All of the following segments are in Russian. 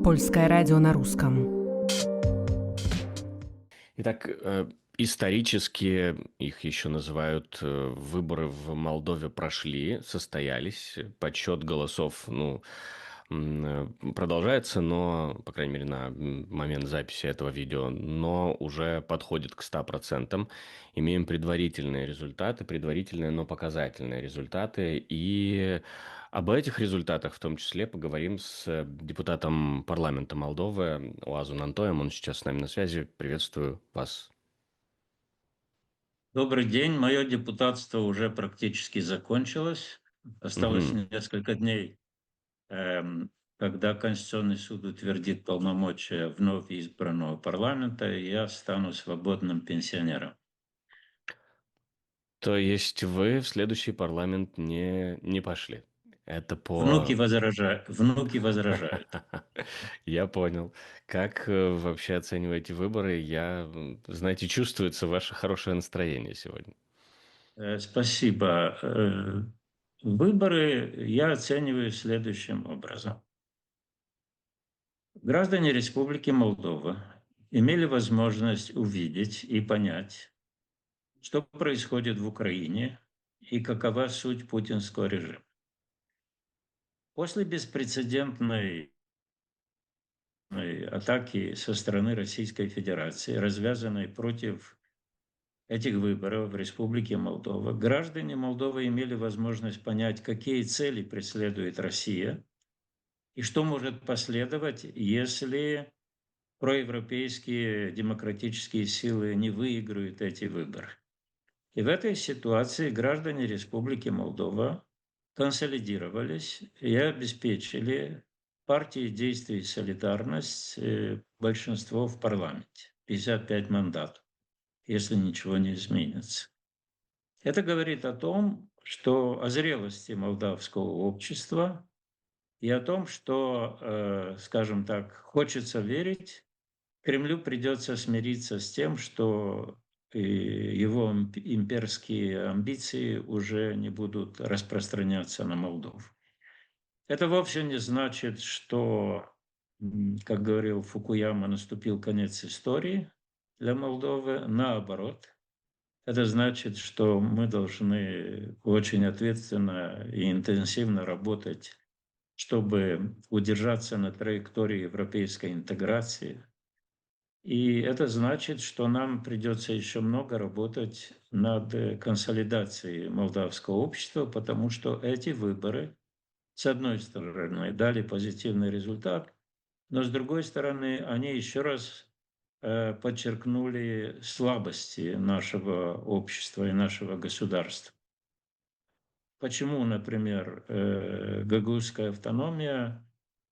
Польское радио на русском. Итак, исторически их еще называют, выборы в Молдове прошли, состоялись. Подсчет голосов, продолжается, но, по крайней мере, на момент записи этого видео, но уже подходит к 100%. Имеем предварительные результаты, предварительные, но показательные результаты. И об этих результатах в том числе поговорим с депутатом парламента Молдовы Оазу Нантоем. Он сейчас с нами на связи. Приветствую вас. Добрый день. Мое депутатство уже практически закончилось. Осталось Мгм. несколько дней, когда Конституционный суд утвердит полномочия вновь избранного парламента, и я стану свободным пенсионером. То есть вы в следующий парламент не пошли? Это Внуки по... возражают. Я понял. Как вообще оцениваете выборы? Знаете, чувствуется ваше хорошее настроение сегодня. Спасибо. Выборы я оцениваю следующим образом. Граждане Республики Молдова имели возможность увидеть и понять, что происходит в Украине и какова суть путинского режима. После беспрецедентной атаки со стороны Российской Федерации, развязанной против этих выборов в Республике Молдова, граждане Молдовы имели возможность понять, какие цели преследует Россия и что может последовать, если проевропейские демократические силы не выиграют эти выборы. И в этой ситуации граждане Республики Молдова консолидировались и обеспечили партии действий «Солидарность» большинство в парламенте, 55 мандатов, если ничего не изменится. Это говорит о том, что о зрелости молдавского общества и о том, что, скажем так, хочется верить, Кремлю придется смириться с тем, что его имперские амбиции уже не будут распространяться на Молдову. Это вовсе не значит, что, как говорил Фукуяма, наступил конец истории для Молдовы. Наоборот, это значит, что мы должны очень ответственно и интенсивно работать, чтобы удержаться на траектории европейской интеграции. И это значит, что нам придется еще много работать над консолидацией молдавского общества, потому что эти выборы, с одной стороны, дали позитивный результат, но с другой стороны, они еще раз подчеркнули слабости нашего общества и нашего государства. Почему, например, гагаузская автономия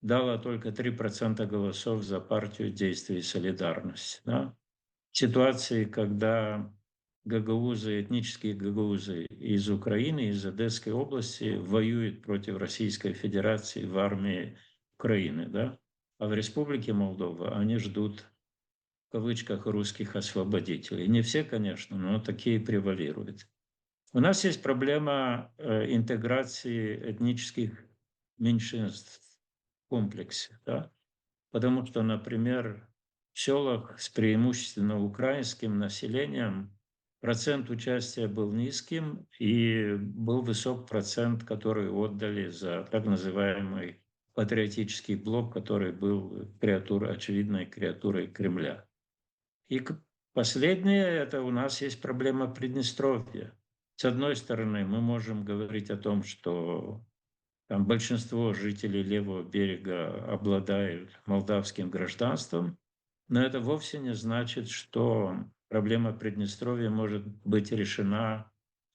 дала только 3% голосов за партию действий «Солидарность». Да? В ситуации, когда гагаузы, этнические гагаузы из Украины, из Одесской области воюют против Российской Федерации в армии Украины, да? А в Республике Молдова они ждут, в кавычках, русских освободителей. Не все, конечно, но такие превалируют. У нас есть проблема интеграции этнических меньшинств в комплексе, да? Потому что, например, в селах с преимущественно украинским населением процент участия был низким, и был высок процент, который отдали за так называемый патриотический блок, который был очевидной креатурой Кремля. И последнее, это у нас есть проблема Приднестровья. С одной стороны, мы можем говорить о том, что там большинство жителей левого берега обладают молдавским гражданством, но это вовсе не значит, что проблема Приднестровья может быть решена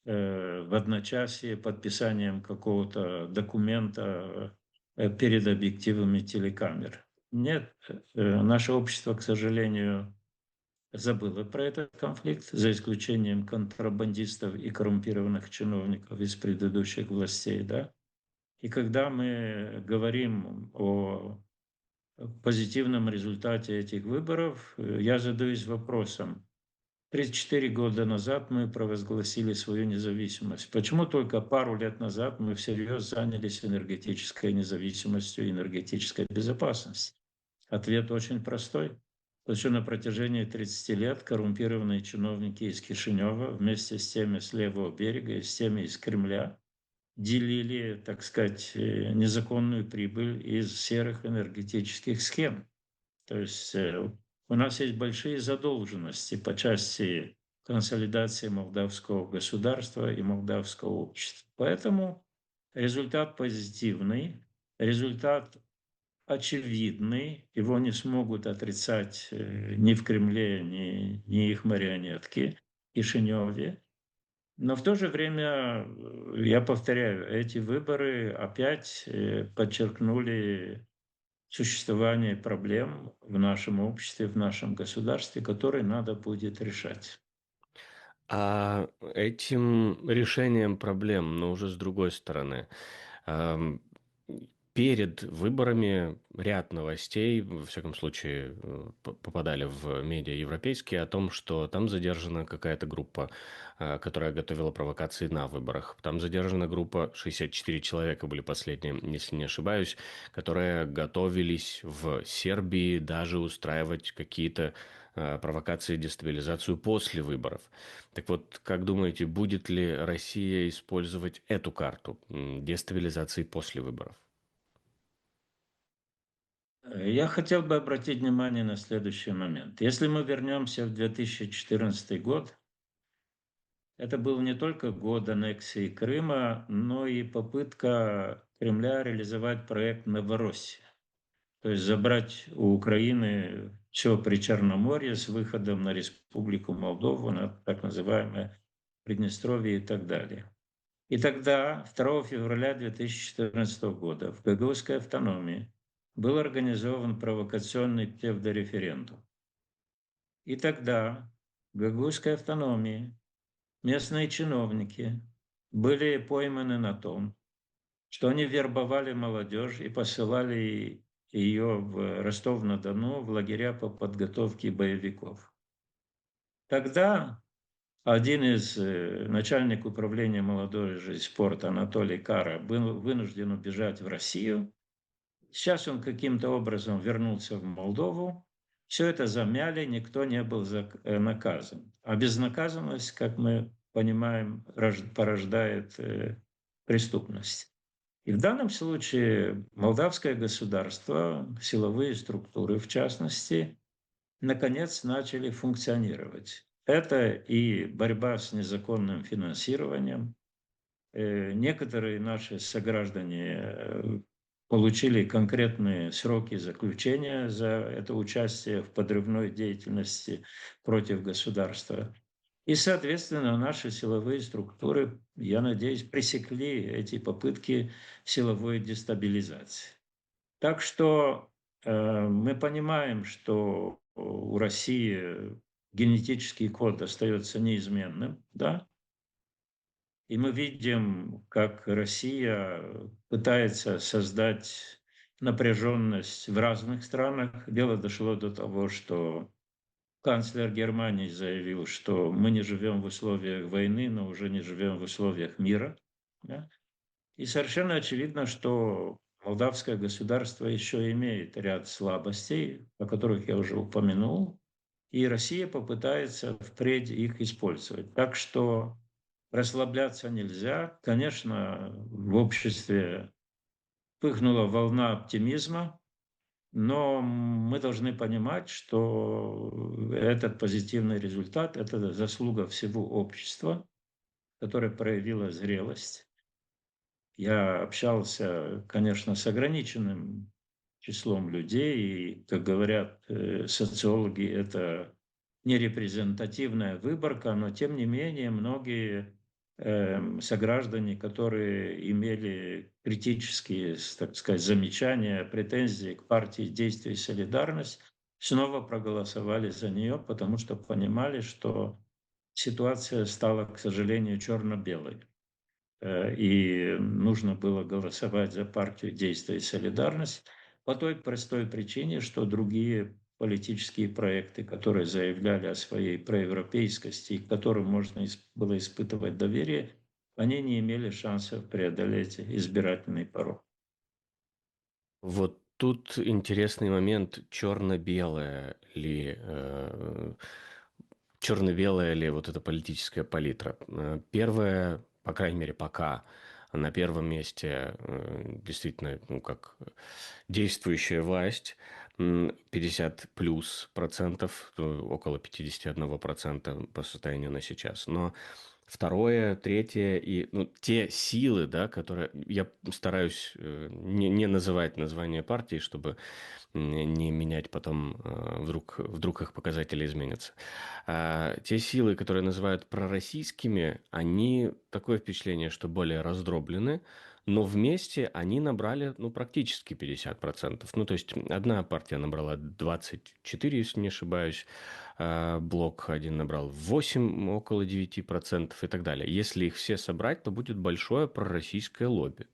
в одночасье подписанием какого-то документа перед объективами телекамер. Нет, наше общество, к сожалению, забыло про этот конфликт, за исключением контрабандистов и коррумпированных чиновников из предыдущих властей, да. И когда мы говорим о позитивном результате этих выборов, я задаюсь вопросом. 34 года назад мы провозгласили свою независимость. Почему только пару лет назад мы всерьез занялись энергетической независимостью и энергетической безопасностью? Ответ очень простой. Потому что на протяжении 30 лет коррумпированные чиновники из Кишинева вместе с теми с левого берега и с теми из Кремля делили, так сказать, незаконную прибыль из серых энергетических схем. То есть у нас есть большие задолженности по части консолидации молдавского государства и молдавского общества. Поэтому результат позитивный, результат очевидный, его не смогут отрицать ни в Кремле, ни их марионетки в Кишиневе. Но в то же время, я повторяю, эти выборы опять подчеркнули существование проблем в нашем обществе, в нашем государстве, которые надо будет решать. А этим решением проблем, но уже с другой стороны, ам, перед выборами ряд новостей, во всяком случае, попадали в медиа европейские о том, что там задержана какая-то группа, которая готовила провокации на выборах. Там задержана группа, 64 человека были последние, если не ошибаюсь, которые готовились в Сербии даже устраивать какие-то провокации, дестабилизацию после выборов. Так вот, как думаете, будет ли Россия использовать эту карту дестабилизации после выборов? Я хотел бы обратить внимание на следующий момент. Если мы вернемся в 2014 год, это был не только год аннексии Крыма, но и попытка Кремля реализовать проект Новороссия. То есть забрать у Украины все Причерноморье с выходом на Республику Молдову, на так называемое Приднестровье и так далее. И тогда, 2 февраля 2014 года, в Гагаузской автономии был организован провокационный псевдореферендум. И тогда в Гагаузской автономии местные чиновники были пойманы на том, что они вербовали молодежь и посылали ее в Ростов-на-Дону в лагеря по подготовке боевиков. Тогда один из начальник управления молодежи и спорта Анатолий Кара был вынужден убежать в Россию. Сейчас он каким-то образом вернулся в Молдову. Все это замяли, никто не был наказан. А безнаказанность, как мы понимаем, порождает преступность. И в данном случае молдавское государство, силовые структуры в частности, наконец начали функционировать. Это и борьба с незаконным финансированием. Некоторые наши сограждане получили конкретные сроки заключения за это участие в подрывной деятельности против государства. И, соответственно, наши силовые структуры, я надеюсь, пресекли эти попытки силовой дестабилизации. Так что мы понимаем, что у России генетический код остается неизменным, да, и мы видим, как Россия пытается создать напряженность в разных странах. Дело дошло до того, что канцлер Германии заявил, что мы не живем в условиях войны, но уже не живем в условиях мира. Да? И совершенно очевидно, что молдавское государство еще имеет ряд слабостей, о которых я уже упомянул, и Россия попытается впредь их использовать. Так что расслабляться нельзя. Конечно, в обществе пыхнула волна оптимизма, но мы должны понимать, что этот позитивный результат – это заслуга всего общества, которое проявило зрелость. Я общался, конечно, с ограниченным числом людей, и, как говорят социологи, это нерепрезентативная выборка, но тем не менее многие сограждане, которые имели критические, так сказать, замечания, претензии к партии «Действие и солидарность», снова проголосовали за нее, потому что понимали, что ситуация стала, к сожалению, черно-белой. И нужно было голосовать за партию «Действие и солидарность» по той простой причине, что другие политические проекты, которые заявляли о своей проевропейскости и к которым можно было испытывать доверие, они не имели шансов преодолеть избирательный порог. Вот тут интересный момент, черно-белая ли вот эта политическая палитра. Первое, по крайней мере, пока на первом месте действительно, как действующая власть, 50 плюс процентов, около 51% по состоянию на сейчас. Но второе, третье и те силы, да, которые я стараюсь не называть название партии, чтобы не менять потом, вдруг их показатели изменятся. Те силы, которые называют пророссийскими, они такое впечатление, что более раздроблены, но вместе они набрали практически 50%. То есть одна партия набрала 24, если не ошибаюсь, Блок один набрал 8, около 9% и так далее. Если их все собрать, то будет большое пророссийское лобби.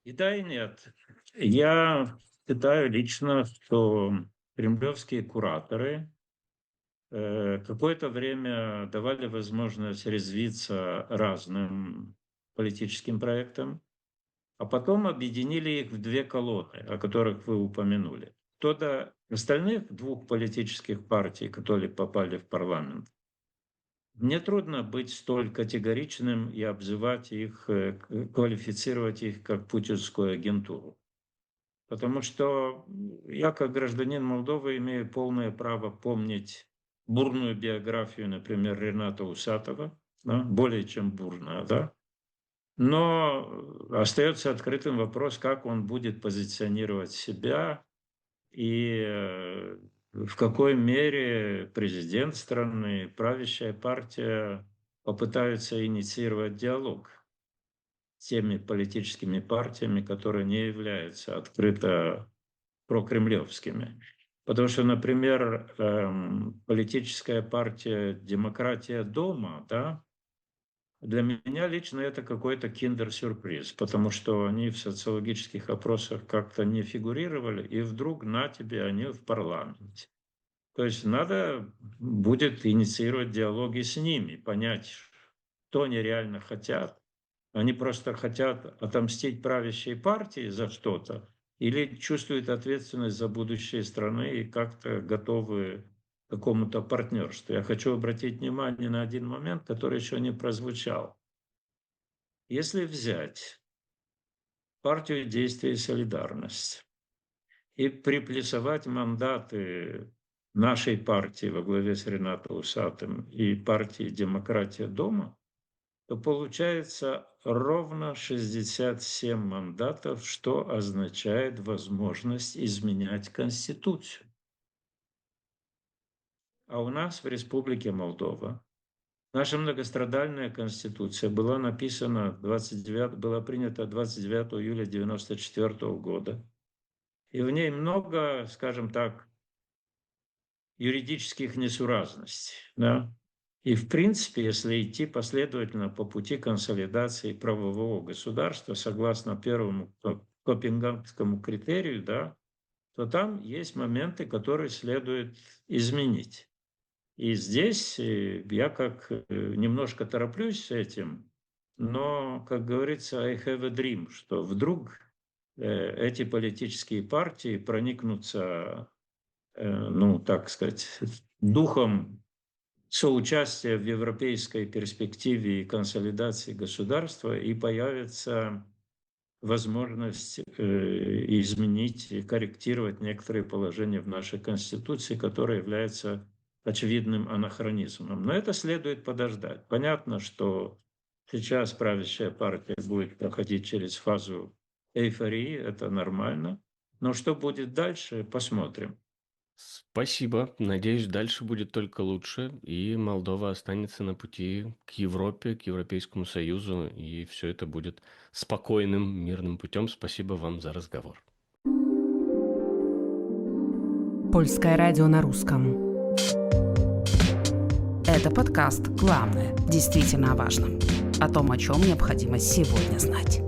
И да, и нет. Я считаю лично, что кремлевские кураторы какое-то время давали возможность резвиться разным политическим проектам, а потом объединили их в две колонны, о которых вы упомянули. Кто-то остальных двух политических партий, которые попали в парламент, мне трудно быть столь категоричным и обзывать их, квалифицировать их как путинскую агентуру. Потому что я, как гражданин Молдовы, имею полное право помнить бурную биографию, например, Рената Усатова, да, более чем бурная, да. Но остается открытым вопрос, как он будет позиционировать себя и в какой мере президент страны, правящая партия попытаются инициировать диалог с теми политическими партиями, которые не являются открыто прокремлевскими. Потому что, например, политическая партия «Демократия дома», да, для меня лично это какой-то киндер-сюрприз, потому что они в социологических опросах как-то не фигурировали, и вдруг на тебе они в парламенте. То есть надо будет инициировать диалоги с ними, понять, что они реально хотят. Они просто хотят отомстить правящей партии за что-то или чувствуют ответственность за будущее страны и как-то готовы к какому-то партнерству. Я хочу обратить внимание на один момент, который еще не прозвучал. Если взять партию «Действие и солидарность» и приплюсовать мандаты нашей партии во главе с Ренатом Усатым и партии «Демократия дома», то получается ровно 67 мандатов, что означает возможность изменять Конституцию. А у нас в Республике Молдова наша многострадальная Конституция была была принята 29 июля 1994 года. И в ней много, скажем так, юридических несуразностей. Да? И в принципе, если идти последовательно по пути консолидации правового государства, согласно первому Копенгагенскому критерию, да, то там есть моменты, которые следует изменить. И здесь я немножко тороплюсь с этим, но, как говорится, I have a dream, что вдруг эти политические партии проникнутся, так сказать, духом соучастия в европейской перспективе и консолидации государства, и появится возможность изменить и корректировать некоторые положения в нашей Конституции, которые являются очевидным анахронизмом. Но это следует подождать. Понятно, что сейчас правящая партия будет проходить через фазу эйфории, это нормально. Но что будет дальше, посмотрим. Спасибо. Надеюсь, дальше будет только лучше, и Молдова останется на пути к Европе, к Европейскому Союзу, и все это будет спокойным, мирным путем. Спасибо вам за разговор. Польское радио на русском. Это подкаст «Главное. Действительно о важном». О том, о чем необходимо сегодня знать.